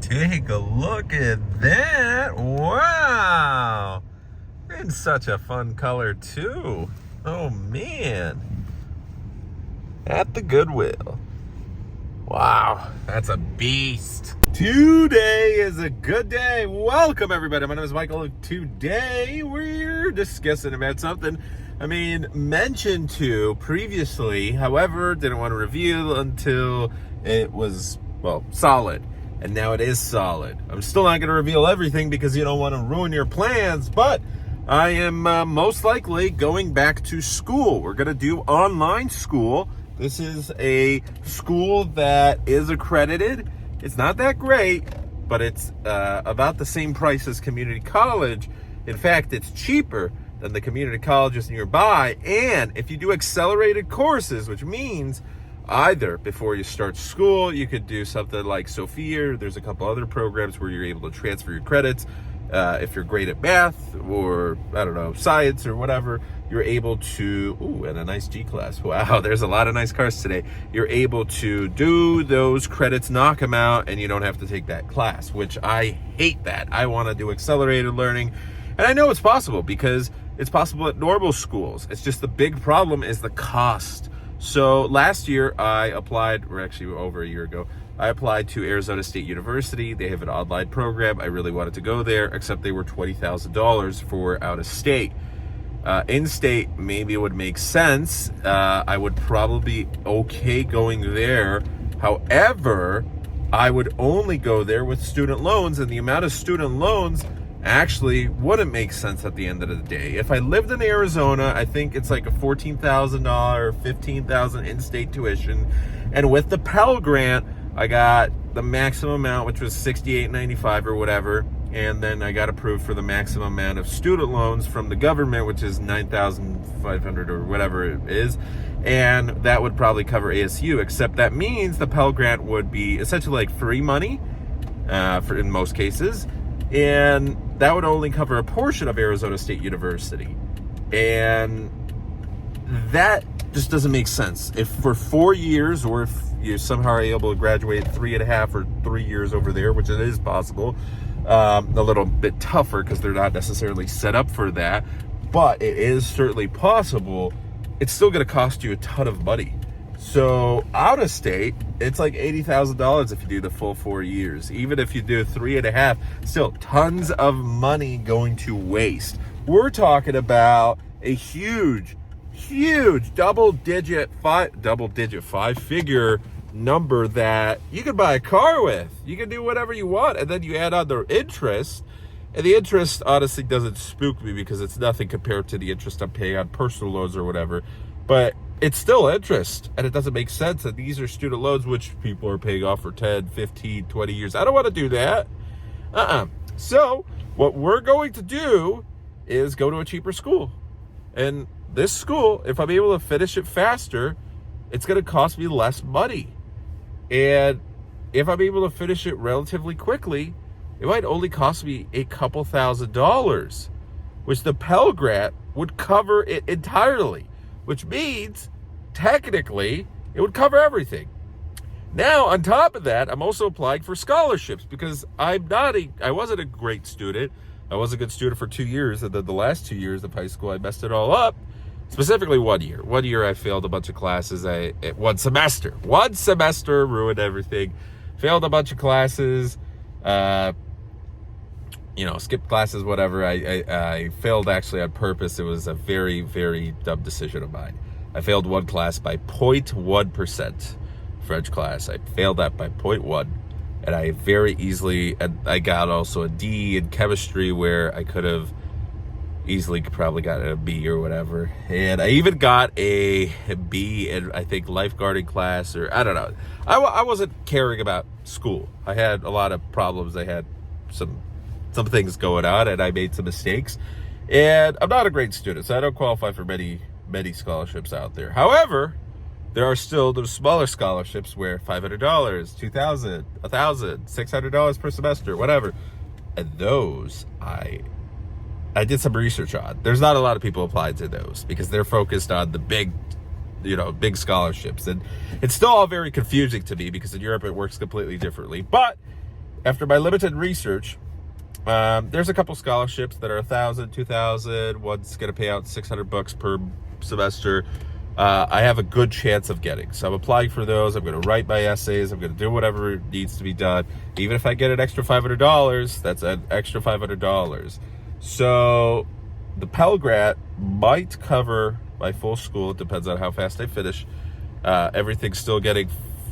Take a look at that. Wow. And such a fun color too. Oh man. At the Goodwill. Wow, that's a beast. Today is a good day. Welcome everybody. My name is Michael. Today we're discussing about something mentioned to previously, however, didn't want to reveal until it was, solid. And now it is solid. I'm still not going to reveal everything because you don't want to ruin your plans, but I am most likely going back to school. We're going to do online school. This is a school that is accredited. It's not that great, but it's about the same price as community college. In fact, it's cheaper than the community colleges nearby. And if you do accelerated courses, which means either before you start school, you could do something like Sophia. There's a couple other programs where you're able to transfer your credits. If you're great at math or, science or whatever, you're able to, and a nice G class. Wow, there's a lot of nice cars today. You're able to do those credits, knock them out, and you don't have to take that class, which I hate that. I want to do accelerated learning. And I know it's possible because it's possible at normal schools. It's just the big problem is the cost. So last year I applied, or actually over a year ago, I applied to Arizona State University. They have an online program. I really wanted to go there, except they were $20,000 for out of state. In-state, maybe it would make sense. I would probably be okay going there. However, I would only go there with student loans, and the amount of student loans actually wouldn't make sense at the end of the day. If I lived in Arizona, I think it's like a $14,000, $15,000 in-state tuition. And with the Pell Grant, I got the maximum amount, which was $68.95 or whatever. And then I got approved for the maximum amount of student loans from the government, which is $9,500 or whatever it is. And that would probably cover ASU, except that means the Pell Grant would be essentially like free money in most cases. And that would only cover a portion of Arizona State University. And that just doesn't make sense. If for 4 years, or if you somehow are able to graduate 3.5 or 3 years over there, which it is possible, a little bit tougher because they're not necessarily set up for that, but it is certainly possible. It's still going to cost you a ton of money. So out of state, it's like $80,000 if you do the full 4 years. Even if you do 3.5, still tons of money going to waste. We're talking about a huge double-digit five-figure number that you could buy a car with. You can do whatever you want, and then you add on the interest. And the interest honestly doesn't spook me because it's nothing compared to the interest I'm paying on personal loans or whatever. But it's still interest, and it doesn't make sense that these are student loans which people are paying off for 10, 15, 20 years. I don't want to do that. So what we're going to do is go to a cheaper school. And this school, if I'm able to finish it faster, it's going to cost me less money. And if I'm able to finish it relatively quickly, it might only cost me a couple $1,000s, which the Pell Grant would cover it entirely, which means technically it would cover everything. Now, on top of that, I'm also applying for scholarships because I wasn't a great student. I was a good student for 2 years, and then the last 2 years of high school, I messed it all up. Specifically 1 year. 1 year I failed a bunch of classes. One semester ruined everything. Failed a bunch of classes. Skipped classes, whatever. I failed actually on purpose. It was a very, very dumb decision of mine. I failed one class by 0.1%, French class. I failed that by 0.1. And I I got also a D in chemistry where I could have easily probably got a B or whatever. And I even got a B in, I think, lifeguarding class, or I don't know. I wasn't caring about school. I had a lot of problems. I had some things going on, and I made some mistakes. And I'm not a great student, so I don't qualify for many scholarships out there. However, there are still those smaller scholarships where $500, $2,000, $1,000, $600 per semester, whatever. And those I did some research on. There's not a lot of people applied to those because they're focused on the big scholarships. And it's still all very confusing to me because in Europe it works completely differently. But after my limited research, there's a couple scholarships that are $1,000, $2,000. One's going to pay out $600 per semester. I have a good chance of getting. So I'm applying for those. I'm going to write my essays. I'm going to do whatever needs to be done. Even if I get an extra $500, that's an extra $500. So the Pell Grant might cover my full school. It depends on how fast I finish. Everything's still getting,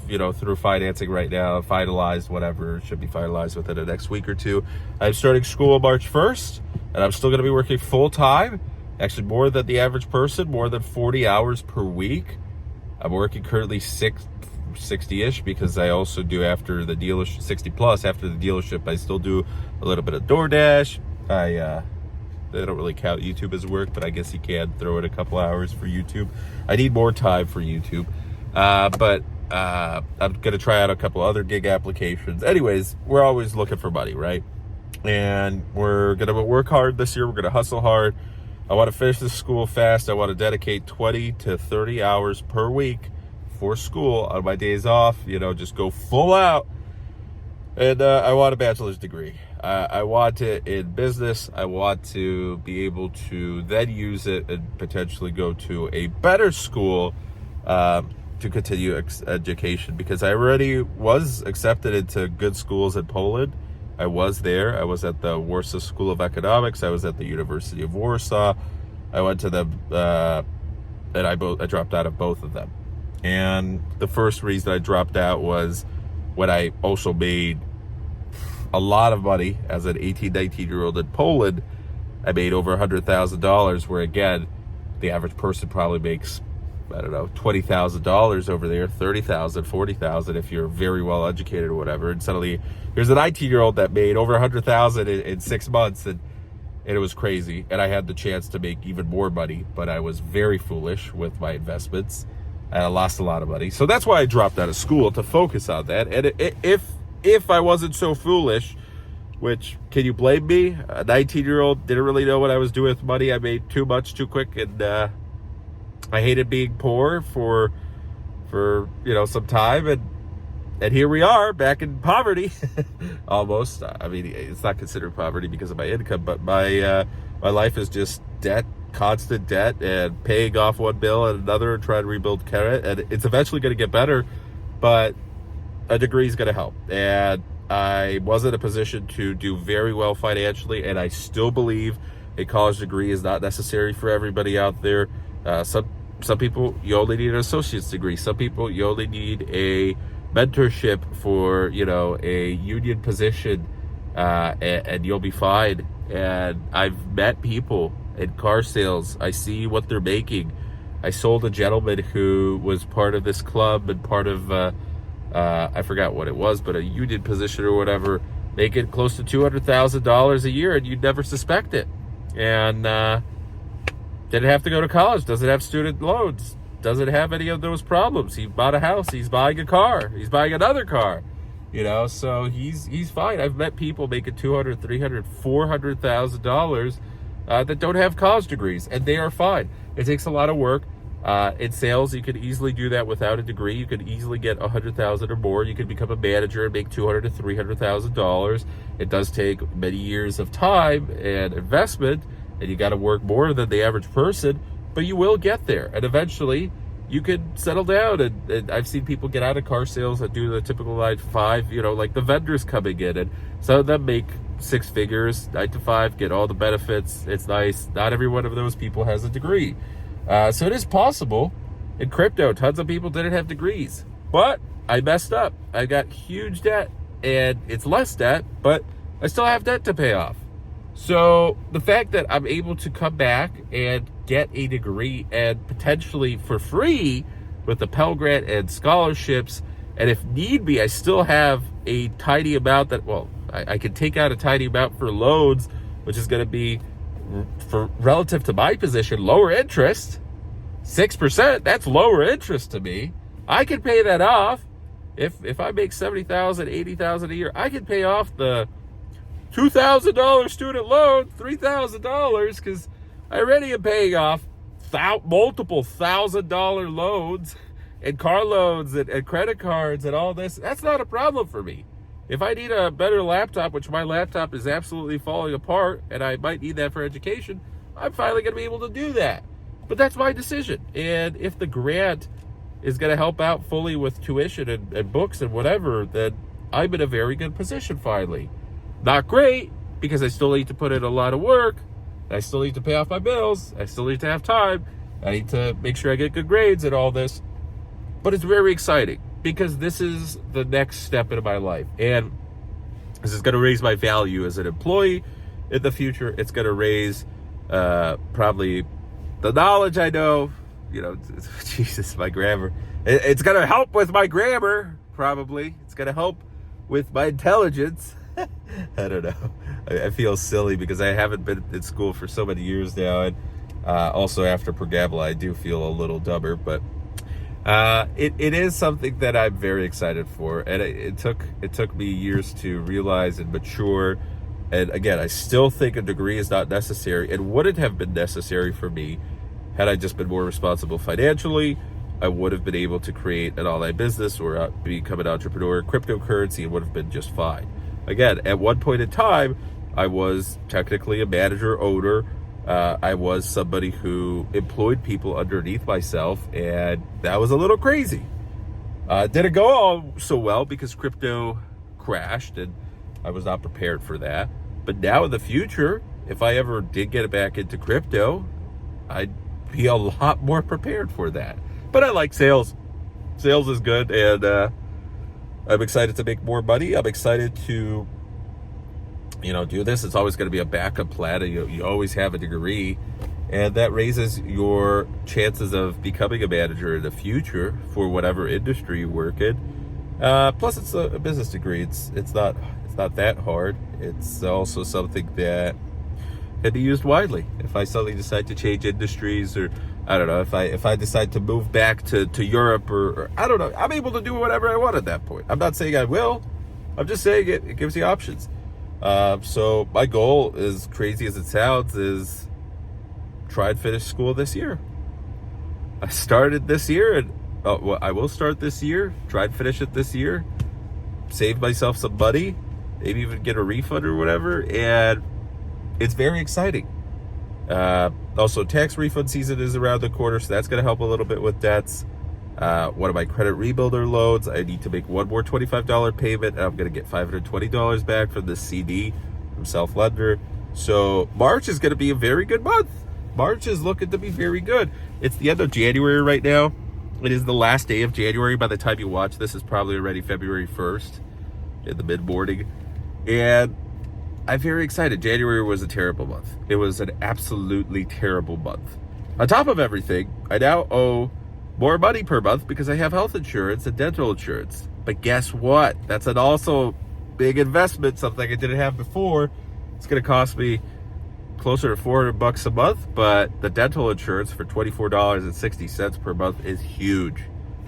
through financing right now, finalized, whatever. It should be finalized within the next week or two. I'm starting school March 1st, and I'm still going to be working full-time. Actually, more than the average person, more than 40 hours per week. I'm working currently 60-ish because I also do after the dealership, 60 plus after the dealership. I still do a little bit of DoorDash. They don't really count YouTube as work, but I guess you can throw in a couple hours for YouTube. I need more time for YouTube. But I'm going to try out a couple other gig applications. Anyways, we're always looking for money, right? And we're going to work hard this year. We're going to hustle hard. I want to finish this school fast. I want to dedicate 20 to 30 hours per week for school on my days off, just go full out. And I want a bachelor's degree. I want it in business. I want to be able to then use it and potentially go to a better school to continue education, because I already was accepted into good schools in Poland. I was there. I was at the Warsaw School of Economics. I was at the University of Warsaw. I went to them, and I dropped out of both of them. And the first reason I dropped out was when I also made a lot of money as an 18, 19-year-old in Poland. I made over $100,000, where, again, the average person probably makes, $20,000 over there, $30,000, $40,000 if you're very well educated or whatever. And suddenly there's an 19-year-old that made over $100,000 in 6 months, and it was crazy. And I had the chance to make even more money, but I was very foolish with my investments. I lost a lot of money. So that's why I dropped out of school, to focus on that. And if I wasn't so foolish, which, can you blame me? A 19-year-old didn't really know what I was doing with money. I made too much too quick, and I hated being poor for some time, and here we are back in poverty. Almost. I mean, it's not considered poverty because of my income, but my life is just debt, constant debt, and paying off one bill and another, and trying to rebuild credit. And it's eventually going to get better, but a degree is going to help. And I was in a position to do very well financially, and I still believe a college degree is not necessary for everybody out there. Some people, you only need an associate's degree. Some people, you only need a mentorship for, a union position, and you'll be fine. And I've met people in car sales. I see what they're making. I sold a gentleman who was part of this club and part of, I forgot what it was, but a union position or whatever, making close to $200,000 a year, and you'd never suspect it. And, didn't have to go to college, doesn't have student loans, doesn't have any of those problems. He bought a house, he's buying a car, he's buying another car, so he's fine. I've met people making $200,000, $300,000, $400,000 that don't have college degrees, and they are fine. It takes a lot of work. In sales, you could easily do that without a degree. You could easily get $100,000 or more. You could become a manager and make $200,000 to $300,000. It does take many years of time and investment, and you got to work more than the average person, but you will get there. And eventually, you can settle down. And I've seen people get out of car sales and do the typical 9 to 5, like the vendors coming in. And some of them make 6 figures, 9 to 5, get all the benefits. It's nice. Not every one of those people has a degree. So it is possible. In crypto, tons of people didn't have degrees. But I messed up. I got huge debt. And it's less debt, but I still have debt to pay off. So the fact that I'm able to come back and get a degree, and potentially for free with the Pell Grant and scholarships, and if need be, I still have a tiny amount that, I can take out a tiny amount for loans, which is going to be, for relative to my position, lower interest. 6%, that's lower interest to me. I can pay that off. If I make $70,000, $80,000 a year, I can pay off the $2,000 student loan, $3,000, because I already am paying off multiple $1,000 loans and car loans and credit cards and all this. That's not a problem for me. if I need a better laptop, which my laptop is absolutely falling apart, and I might need that for education, I'm finally going to be able to do that. But that's my decision. And if the grant is going to help out fully with tuition and books and whatever, then I'm in a very good position finally. Not great, because I still need to put in a lot of work. I still need to pay off my bills. I still need to have time. I need to make sure I get good grades and all this. But it's very exciting, because this is the next step in my life. And this is going to raise my value as an employee in the future. It's going to raise probably the knowledge I know. You know, Jesus, my grammar. It's going to help with my grammar, probably. It's going to help with my intelligence. I don't know. I feel silly because I haven't been in school for so many years now. And also after Pergamla, I do feel a little dumber. But it is something that I'm very excited for. And it took me years to realize and mature. And again, I still think a degree is not necessary. It wouldn't have been necessary for me had I just been more responsible financially. I would have been able to create an online business or become an entrepreneur. Cryptocurrency would have been just fine. Again, at one point in time, I was technically a manager, owner. I was somebody who employed people underneath myself, and that was a little crazy. Didn't go all so well because crypto crashed, and I was not prepared for that. But now in the future, if I ever did get back into crypto, I'd be a lot more prepared for that. But I like sales. Sales is good, and I'm excited to make more money. I'm excited to, do this. It's always going to be a backup plan. You always have a degree, and that raises your chances of becoming a manager in the future for whatever industry you work in. Plus, it's a business degree. It's not that hard. It's also something that can be used widely. If I suddenly decide to change industries, or I don't know, if I decide to move back to Europe, or I don't know, I'm able to do whatever I want at that point. I'm not saying I will. I'm just saying it gives you options. So my goal, as crazy as it sounds, is try and finish school this year. I started this year, and I will start this year. Try and finish it this year. Save myself some money, maybe even get a refund or whatever, and it's very exciting. Also, tax refund season is around the corner, so that's going to help a little bit with debts. One of my credit rebuilder loans, I need to make one more $25 payment, and I'm going to get $520 back from the CD from Self-Lender. So March is going to be a very good month. March is looking to be very good. It's the end of January right now. It is the last day of January. By the time you watch this, it's probably already February 1st in the mid-morning. And I'm very excited. January was a terrible month. It was an absolutely terrible month. On top of everything, I now owe more money per month because I have health insurance and dental insurance. But guess what? That's an also big investment, something I didn't have before. It's going to cost me closer to $400 a month, but the dental insurance for $24.60 per month is huge.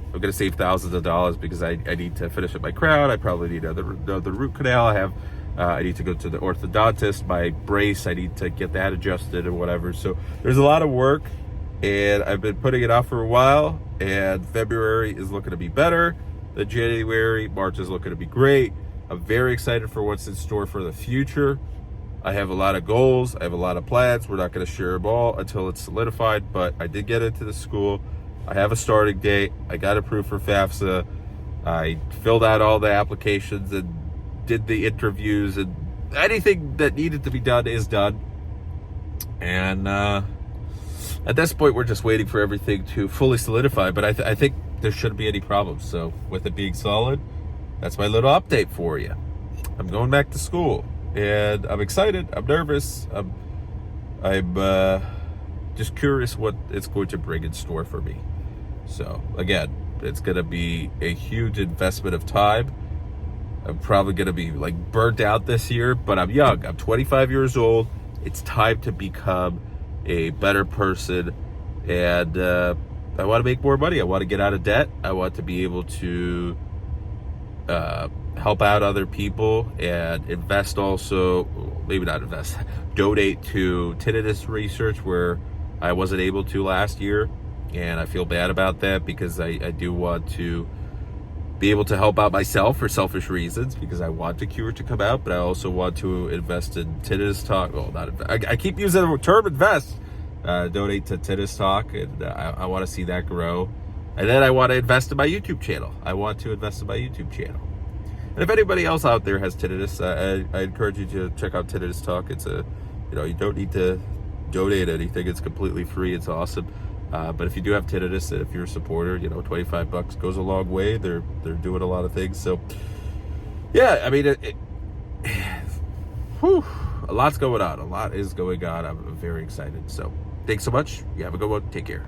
I'm going to save thousands of dollars because I need to finish up my crown. I probably need another root canal. I need to go to the orthodontist. My brace, I need to get that adjusted or whatever. So there's a lot of work, and I've been putting it off for a while, and February is looking to be better than January. March is looking to be great. I'm very excited for what's in store for the future. I have a lot of goals. I have a lot of plans. We're not going to share them all until it's solidified, but I did get into the school. I have a starting date. I got approved for FAFSA. I filled out all the applications and did the interviews, and anything that needed to be done is done. And at this point, we're just waiting for everything to fully solidify, but I think there shouldn't be any problems. So with it being solid, that's my little update for you. I'm going back to school, and I'm excited. I'm nervous. I'm just curious what it's going to bring in store for me. So again, it's going to be a huge investment of time. I'm probably going to be burnt out this year, but I'm young. I'm 25 years old. It's time to become a better person, and I want to make more money. I want to get out of debt. I want to be able to help out other people and invest also, maybe not invest, donate to tinnitus research where I wasn't able to last year, and I feel bad about that because I do want to be able to help out myself for selfish reasons, because I want the cure to come out, but I also want to invest in Tinnitus Talk. Well, not invest. I keep using the term invest. Donate to Tinnitus Talk, and I want to see that grow. And then I want to invest in my YouTube channel. And if anybody else out there has tinnitus, I encourage you to check out Tinnitus Talk. It's you don't need to donate anything. It's completely free. It's awesome. But if you do have tinnitus, and if you're a supporter, $25 goes a long way. They're doing a lot of things. So, yeah, I mean, a lot's going on. A lot is going on. I'm very excited. So, thanks so much. You have a good one. Take care.